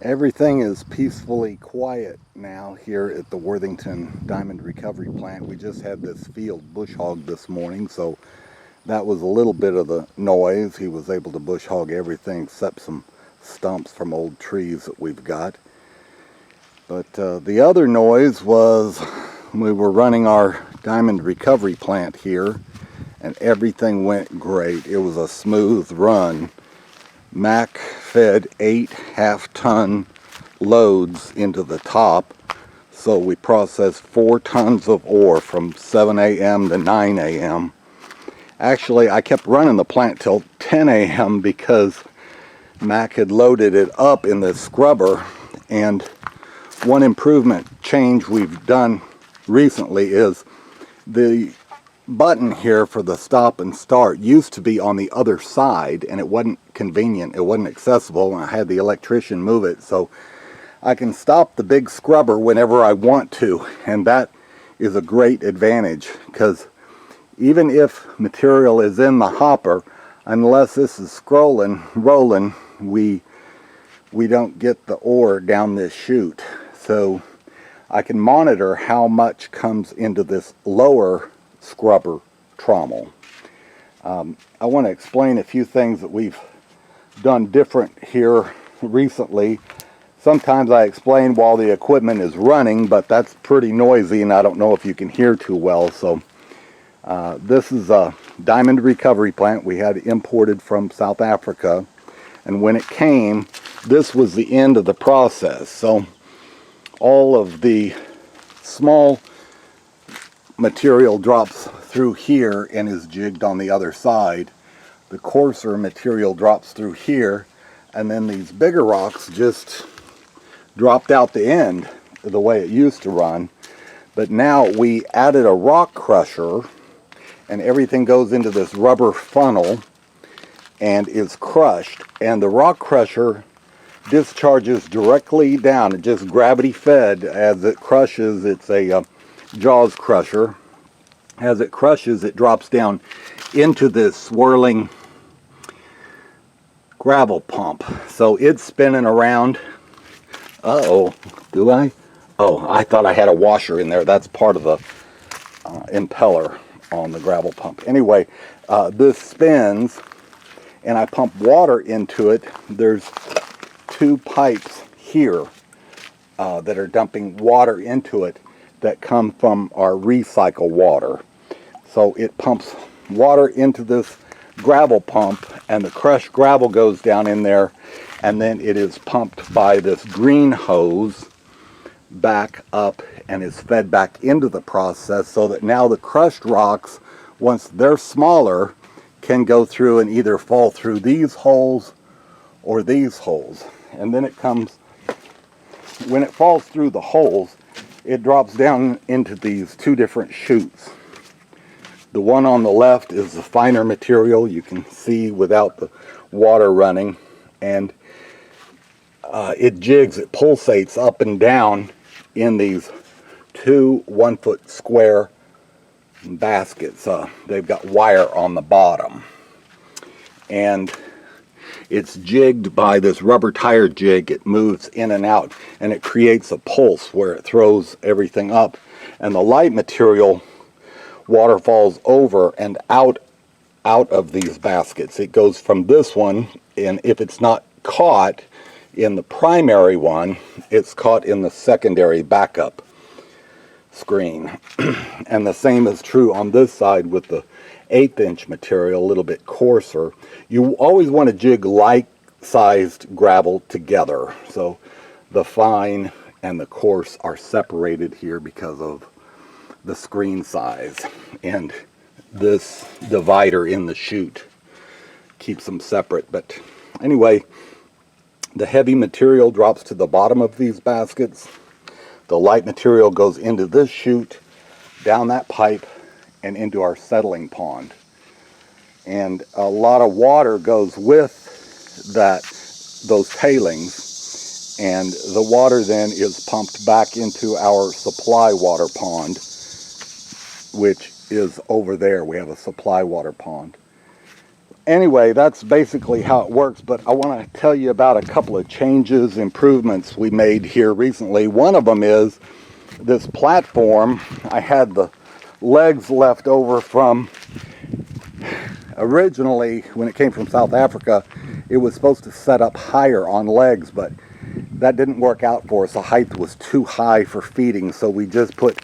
Everything is peacefully quiet now here at the Worthington Diamond Recovery Plant. We just had this field bush hog this morning, so that was a little bit of the noise. He was able to bush hog everything except some stumps from old trees that we've got. But the other noise was we were running our diamond recovery plant here, and everything went great. It was a smooth run. Mac fed 8 half-ton loads into the top, so we processed 4 tons of ore from 7 a.m. to 9 a.m. Actually, I kept running the plant till 10 a.m. because Mac had loaded it up in the scrubber. And one improvement change we've done recently is the button here for the stop and start used to be on the other side, and it wasn't convenient, it wasn't accessible, and I had the electrician move it so I can stop the big scrubber whenever I want to, and that is a great advantage because even if material is in the hopper, unless this is rolling, we don't get the ore down this chute. So I can monitor how much comes into this lower scrubber trommel. I want to explain a few things that we've done different here recently. Sometimes I explain while the equipment is running, but that's pretty noisy and I don't know if you can hear too well. So this is a diamond recovery plant we had imported from South Africa, and when it came, this was the end of the process. So all of the small material drops through here and is jigged on the other side. The coarser material drops through here, and then these bigger rocks just dropped out the end the way it used to run. But now we added a rock crusher, and everything goes into this rubber funnel and is crushed, and the rock crusher discharges directly down. It just gravity fed as it crushes. It's a jaws crusher. As it crushes, it drops down into this swirling gravel pump. So it's spinning around. Uh-oh, do I? Oh, I thought I had a washer in there. That's part of the impeller on the gravel pump. Anyway, this spins and I pump water into it. There's 2 pipes here that are dumping water into it that come from our recycle water. So it pumps water into this gravel pump, and the crushed gravel goes down in there, and then it is pumped by this green hose back up and is fed back into the process, so that now the crushed rocks, once they're smaller, can go through and either fall through these holes or these holes. And then it comes, when it falls through the holes, it drops down into these 2 different chutes. The one on the left is the finer material, you can see without the water running, and it jigs, it pulsates up and down in these 2 1-foot square baskets. They've got wire on the bottom, and it's jigged by this rubber tire jig. It moves in and out, and it creates a pulse where it throws everything up, and the light material water falls over and out of these baskets. It goes from this one, and if it's not caught in the primary one, it's caught in the secondary backup screen. And the same is true on this side with the 1/8-inch material, a little bit coarser. You always want to jig like-sized gravel together, so the fine and the coarse are separated here because of the screen size, and this divider in the chute keeps them separate. But anyway, the heavy material drops to the bottom of these baskets. The light material goes into this chute, down that pipe, and into our settling pond. And a lot of water goes with those tailings, and the water then is pumped back into our supply water pond, which is over there. We have a supply water pond. anyway, that's basically how it works, but I want to tell you about a couple of changes, improvements we made here recently. One of them is this platform. I had the legs left over from, originally when it came from South Africa, it was supposed to set up higher on legs, but that didn't work out for us. The height was too high for feeding, so we just put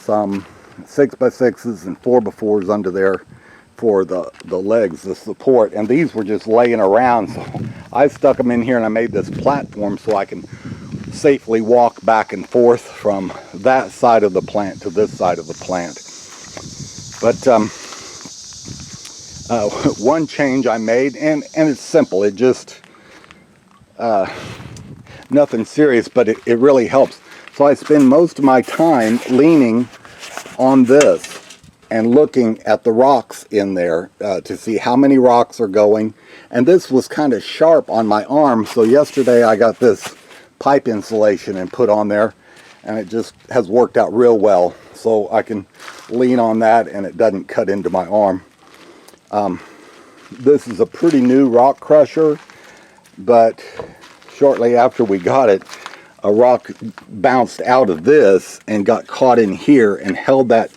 some 6x6s and 4x4s under there for the legs, the support, and these were just laying around, so I stuck them in here and I made this platform so I can safely walk back and forth from that side of the plant to this side of the plant. But one change I made, and it's simple, it just nothing serious, but it really helps. So I spend most of my time leaning on this and looking at the rocks in there to see how many rocks are going. And this was kind of sharp on my arm, so yesterday I got this pipe insulation and put on there, and it just has worked out real well. So I can lean on that and it doesn't cut into my arm. This is a pretty new rock crusher, but shortly after we got it, a rock bounced out of this and got caught in here and held that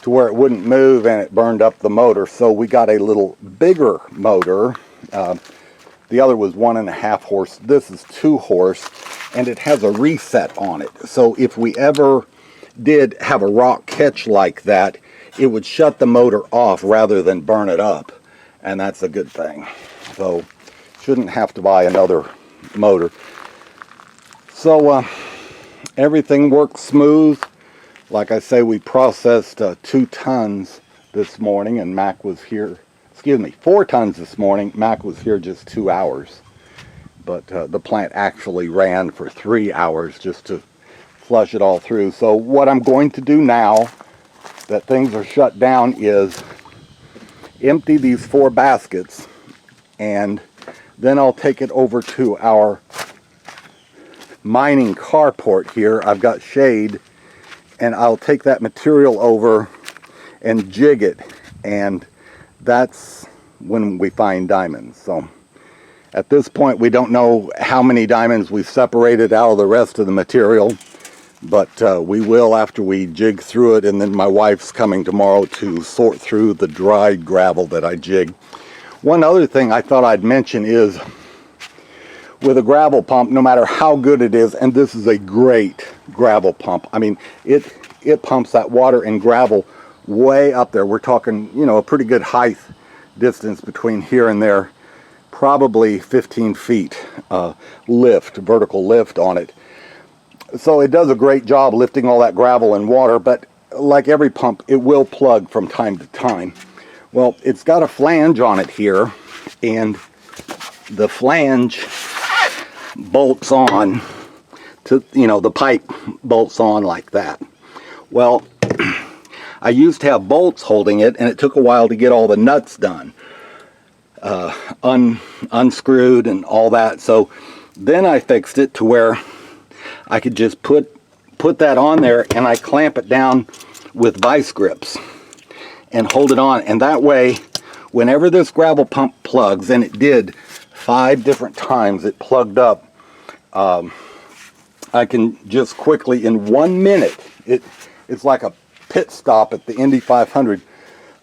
to where it wouldn't move, and it burned up the motor. So we got a little bigger motor. The other was 1.5 horse. This is 2 horse, and it has a reset on it. So if we ever did have a rock catch like that, it would shut the motor off rather than burn it up, and that's a good thing. So shouldn't have to buy another motor. So everything works smooth. Like I say, we processed 2 tons this morning, and Mac was here, 4 tons this morning. Mac was here just 2 hours. But the plant actually ran for 3 hours just to flush it all through. So what I'm going to do now that things are shut down is empty these 4 baskets, and then I'll take it over to our mining carport here. I've got shade, and I'll take that material over and jig it, and that's when we find diamonds. So at this point we don't know how many diamonds we've separated out of the rest of the material, but we will after we jig through it, and then my wife's coming tomorrow to sort through the dried gravel that I jig. One other thing I thought I'd mention is, with a gravel pump, no matter how good it is, and this is a great gravel pump, I mean, it pumps that water and gravel way up there. We're talking, you know, a pretty good height distance between here and there, probably 15 feet lift, vertical lift on it. So it does a great job lifting all that gravel and water, but like every pump, it will plug from time to time. Well, it's got a flange on it here, and the flange bolts on to, you know, the pipe bolts on like that. Well, I used to have bolts holding it, and it took a while to get all the nuts done, unscrewed and all that. So then I fixed it to where I could just put that on there, and I clamp it down with vice grips and hold it on, and that way whenever this gravel pump plugs, and it did 5 different times it plugged up, I can just quickly, in 1 minute, it's like a pit stop at the Indy 500,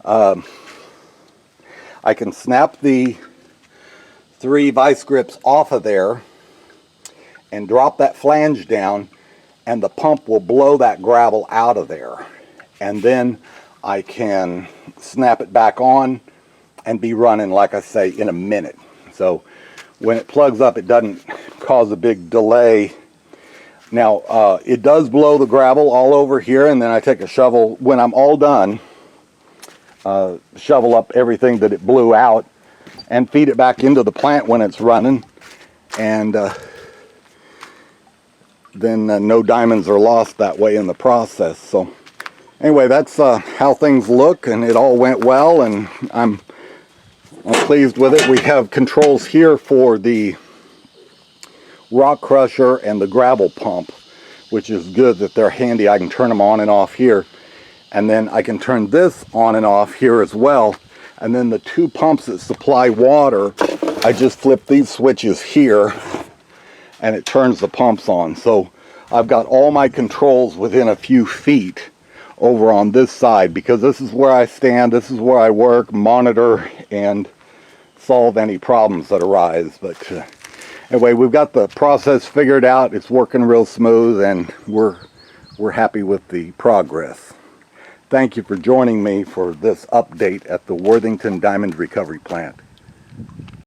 I can snap the 3 vice grips off of there and drop that flange down, and the pump will blow that gravel out of there, and then I can snap it back on and be running, like I say, in a minute. So when it plugs up, it doesn't cause a big delay. Now it does blow the gravel all over here, and then I take a shovel when I'm all done, shovel up everything that it blew out and feed it back into the plant when it's running, and then no diamonds are lost that way in the process. So anyway, that's how things look, and it all went well, and I'm pleased with it. We have controls here for the rock crusher and the gravel pump, which is good that they're handy. I can turn them on and off here, and then I can turn this on and off here as well, And then the two pumps that supply water, I just flip these switches here and it turns the pumps on. So I've got all my controls within a few feet over on this side, because this is where I stand, this is where I work, monitor, and solve any problems that arise. But anyway, we've got the process figured out. It's working real smooth, and we're happy with the progress. Thank you for joining me for this update at the Worthington Diamond Recovery Plant.